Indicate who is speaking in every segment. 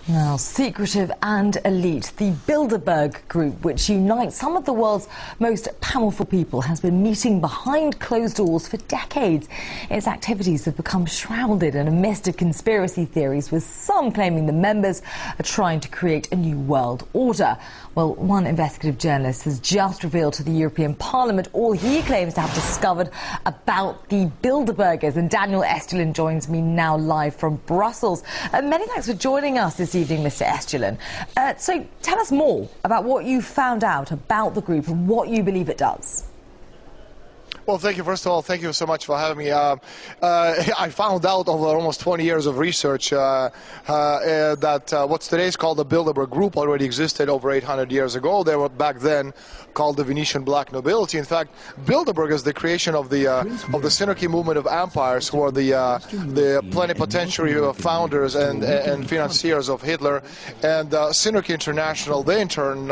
Speaker 1: Now, secretive and elite, the Bilderberg group, which unites some of the world's most powerful people, has been meeting behind closed doors for decades. Its activities have become shrouded in a mist of conspiracy theories, with some claiming the members are trying to create a new world order. Well, one investigative journalist has just revealed to the European Parliament all he claims to have discovered about the Bilderbergers. And Daniel Estulin joins me now live from Brussels. Many thanks for joining us this evening, Mr. Estulin. So tell us more about what you found out about the group and what you believe it does.
Speaker 2: Well, thank you. First of all, thank you so much for having me. I found out over almost 20 years of research that what's today is called the Bilderberg Group already existed over 800 years ago. They were back then called the Venetian Black Nobility. In fact, Bilderberg is the creation of the Synarchy movement of empires, who are the plenipotentiary founders and financiers of Hitler. And Synarchy International, they in turn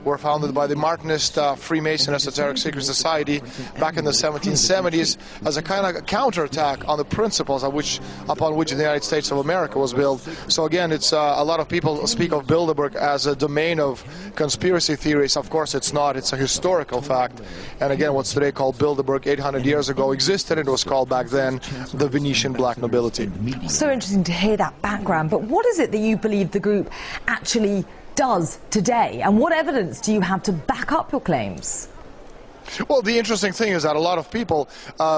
Speaker 2: were founded by the Martinist Freemason Esoteric Secret Society back in the 1770s as a kind of counterattack on the principles upon which the United States of America was built. So again, it's a lot of people speak of Bilderberg as a domain of conspiracy theories. Of course, it's not. It's a historical fact. And again, what's today called Bilderberg 800 years ago existed. It was called back then the Venetian Black Nobility.
Speaker 1: So interesting to hear that background. But what is it that you believe the group actually does today? And what evidence do you have to back up your claims?
Speaker 2: Well, the interesting thing is that a lot of people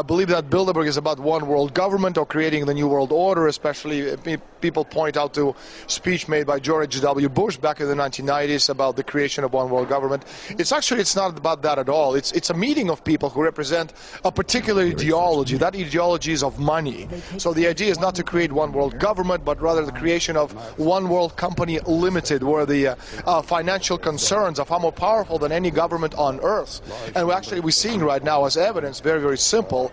Speaker 2: believe that Bilderberg is about one world government or creating the new world order. Especially people point out to speech made by George W. Bush back in the 1990s about the creation of one world government. It's not about that at all. It's a meeting of people who represent a particular ideology. That ideology is of money. So the idea is not to create one world government, but rather the creation of one world company limited, where the financial concerns are far more powerful than any government on earth. And we're seeing right now as evidence, very, very simple.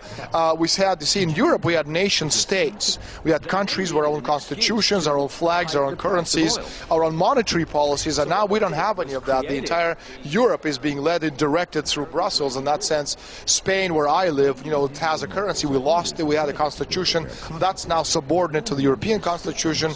Speaker 2: We had to see in Europe, we had nation states. We had countries with our own constitutions, our own flags, our own currencies, our own monetary policies, and now we don't have any of that. The entire Europe is being led and directed through Brussels. In that sense, Spain, where I live, it has a currency. We lost it. We had a constitution. That's now subordinate to the European constitution.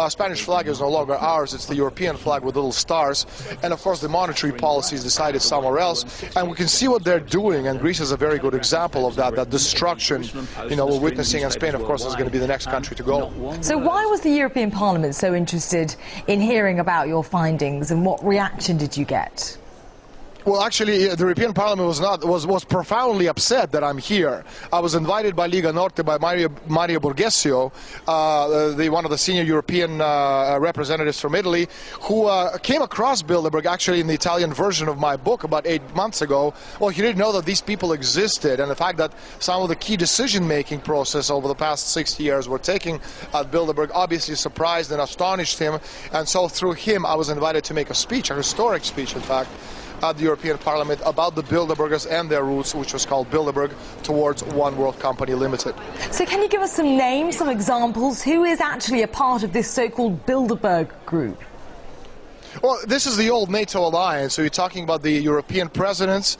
Speaker 2: Spanish flag is no longer ours. It's the European flag with little stars. And of course, the monetary policy is decided somewhere else. And we can see what they're doing, and Greece is a very good example of that destruction, we're witnessing, and Spain, of course, is going to be the next country to go.
Speaker 1: So why was the European Parliament so interested in hearing about your findings, and what reaction did you get?
Speaker 2: Well, actually, the European Parliament was profoundly upset that I'm here. I was invited by Liga Norte, by Mario Borghesio, one of the senior European representatives from Italy, who came across Bilderberg actually in the Italian version of my book about 8 months ago. Well, he didn't know that these people existed, and the fact that some of the key decision-making process over the past 60 years were taking at Bilderberg obviously surprised and astonished him. And so through him, I was invited to make a speech, a historic speech, in fact, at the European Parliament about the Bilderbergers and their roots, which was called Bilderberg towards One World Company Limited.
Speaker 1: So can you give us some names, some examples? Who is actually a part of this so-called Bilderberg group?
Speaker 2: Well, this is the old NATO alliance. So you're talking about the European presidents,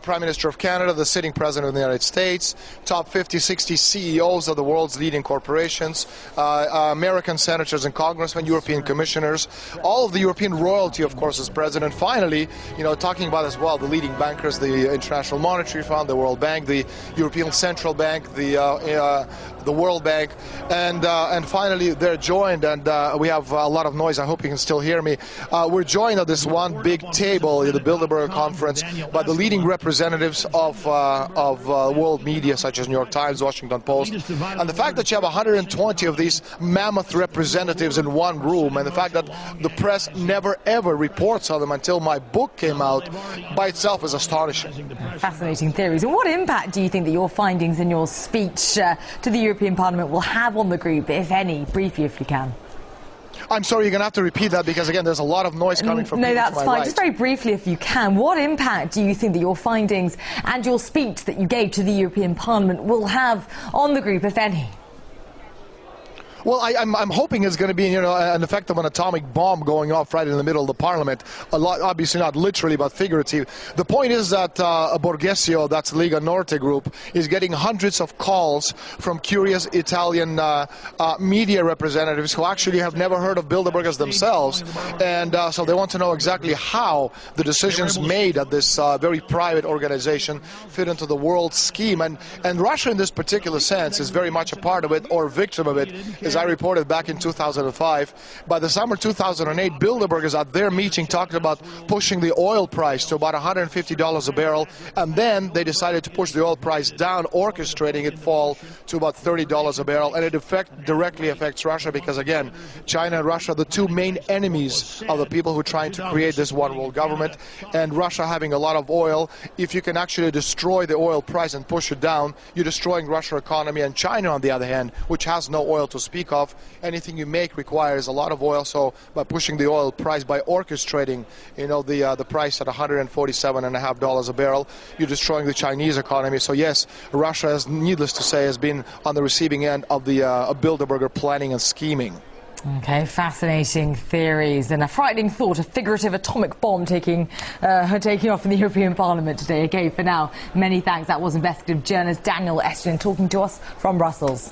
Speaker 2: Prime Minister of Canada, the sitting president of the United States, top 50, 60 CEOs of the world's leading corporations, American senators and congressmen, European commissioners, all of the European royalty, of course, is present. Finally, talking about as well the leading bankers, the International Monetary Fund, the World Bank, the European Central Bank, the World Bank, and finally they're joined, and we have a lot of noise. I hope you can still hear me. We're joined at this one big table at the Bilderberg conference by the leading representatives of world media, such as New York Times, Washington Post. And the fact that you have 120 of these mammoth representatives in one room, and the fact that the press never ever reports on them until my book came out, by itself is astonishing.
Speaker 1: Fascinating theories. And what impact do you think that your findings in your speech to the European Parliament will have on the group, if any? Briefly, if you can.
Speaker 2: I'm sorry, you're going to have to repeat that because, again, there's a lot of noise coming from people to my right.
Speaker 1: No, that's fine. Just very briefly, if you can, what impact do you think that your findings and your speech that you gave to the European Parliament will have on the group, if any?
Speaker 2: Well, I'm hoping it's going to be, an effect of an atomic bomb going off right in the middle of the parliament. A lot, obviously not literally, but figurative. The point is that Borghesio, that's Lega Norte group, is getting hundreds of calls from curious Italian media representatives who actually have never heard of Bilderberg themselves, and so they want to know exactly how the decisions made at this very private organization fit into the world scheme. And Russia, in this particular sense, is very much a part of it, or victim of it, as I reported back in 2005. By the summer 2008, Bilderberg is at their meeting talking about pushing the oil price to about $150 a barrel, and then they decided to push the oil price down, orchestrating it fall to about $30 a barrel, and it directly affects Russia because, again, China and Russia are the two main enemies of the people who are trying to create this one world government, and Russia having a lot of oil, if you can actually destroy the oil price and push it down, you're destroying Russia's economy. And China, on the other hand, which has no oil to speak of, anything you make requires a lot of oil, so by pushing the oil price, by orchestrating, the price at $147.50 a barrel, you're destroying the Chinese economy. So yes, Russia, is, needless to say, has been on the receiving end of the Bilderberger planning and scheming.
Speaker 1: Okay, fascinating theories and a frightening thought, a figurative atomic bomb taking off in the European Parliament today. Okay, for now, many thanks. That was investigative journalist Daniel Estulin talking to us from Brussels.